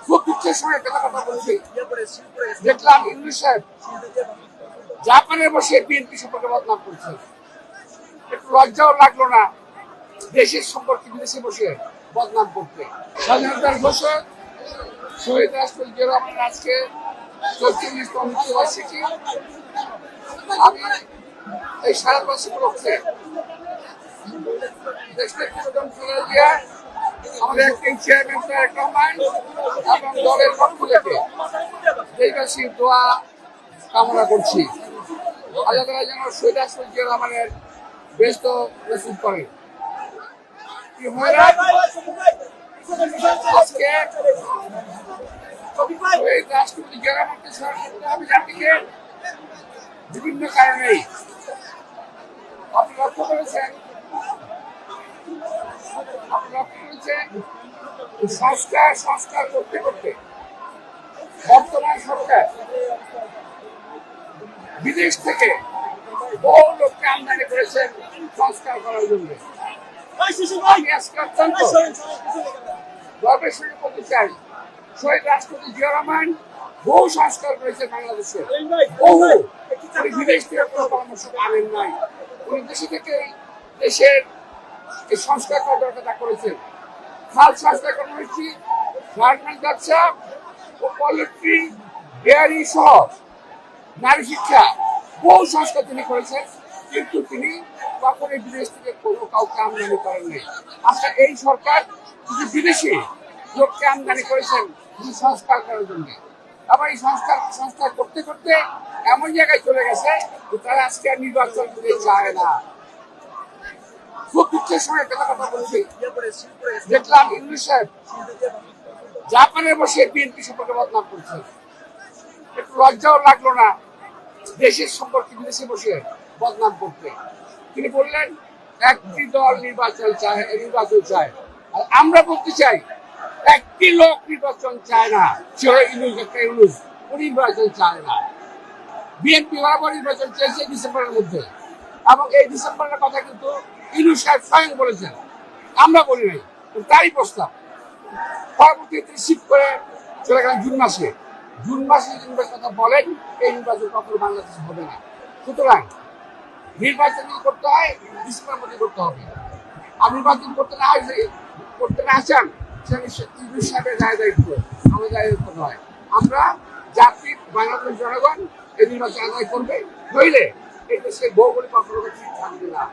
খুব দুঃখের সঙ্গে কথা বলছি, দেখলাম ইউনূস সাহেব জাপানে বসে বিএনপি সম্পর্কে বদনাম করছে। একটু লজ্জাও লাগলো না দেশের সম্পর্কে বিদেশে বসে বদনাম করতে? স্বাধীনতার ঘোষক শহীদ রাষ্ট্রপতি জিয়া রহমানের আজকে ৪৪তম মৃত্যুবার্ষিকী। আমি এই সারাবাস উপলক্ষে দেশের প্রধান খালেদা জিয়া, আমাদের অ্যাক্টিং চেয়ারম্যান তারেক রহমান এবং দলের পক্ষ থেকে দেশবাসীর দোয়া কামনা করছি। আল্লাহ তাআলা যেন শহীদ রাষ্ট্রপতি জিয়া রহমানের ব্যস্ত নসিব করেন। আজকে শহীদ রাষ্ট্রপতি জিয়া রহমানকে স্মরণ করতে হবে জাতিকে বিভিন্ন কারণেই। আপনি লক্ষ্য করেছেন সংস্কার করতে করতে বর্তমান সরকার বিদেশ থেকে বহু লোককে আমদানি করেছেন সংস্কার করার জন্য। আমি আজকে অত্যন্ত গর্বের সঙ্গে বলতে চাই, শহীদ রাষ্ট্রপতি জিয়া রহমান বহু সংস্কার করেছেন বাংলাদেশে, বহু। উনি বিদেশ থেকে কোনো পরামর্শ আনেন নাই, উনি দেশে থেকেই দেশের এই সংস্কার করার দরকার তা করেছেন। খাল সংস্কার করা হয়েছে, গার্মেন্ট ব্যবসা ও পোল্ট্রি ডেয়ারি সহ নারী শিক্ষা, বহু সংস্কার তিনি করেছেন, কিন্তু তিনি কখনোই বিদেশ থেকে কোনো কাউকে আমদানি করেন নাই। আচ্ছা, এই সরকার কিছু বিদেশি লোককে আমদানি করেছেন সংস্কার করার জন্য। আবার এই সংস্কার করতে করতে এমন জায়গায় চলে গেছে যে তারা আজকে আর নির্বাচন করতে চায় না। খুব দুঃখের সঙ্গে কথা বলছি, দেখলাম ইউনূস সাহেব জাপানে বসে বিএনপি সম্পর্কে বদনাম করছে। একটু লজ্জাও লাগলো না দেশের সম্পর্কে বিদেশে বসে বদনাম করতে? তিনি বললেন একটি দল নির্বাচন চায়, আর আমরা বলতে চাই একটি লোক নির্বাচন চায় না। ইউনূস নির্বাচন চায় না। বিএনপি বরাবর নির্বাচন চেয়েছে ডিসেম্বরের মধ্যে, এবং এই ডিসেম্বরের কথা কিন্তু ইউনূস সাহেব স্বয়ং বলেছেন, আমরা বলি নাই। তারই প্রস্তাব পরবর্তীতে শিফট করে চলে গেলেন জুন মাসে নির্বাচনের কথা বলেন। এই নির্বাচন কখনো বাংলাদেশে হবে না। সুতরাং নির্বাচন করতে হয় ডিসেম্বরের মধ্যে করতে হবে। আর নির্বাচন করতে না চান ইউনূস সাহেবের দায়িত্ব, আমাদের দায়িত্ব নয়। আমরা জাতির বাংলাদেশের জনগণ এই নির্বাচন আদায় করবে, নইলে এই দেশের ভৌগোলিক অগ্রগতি থাকবে না।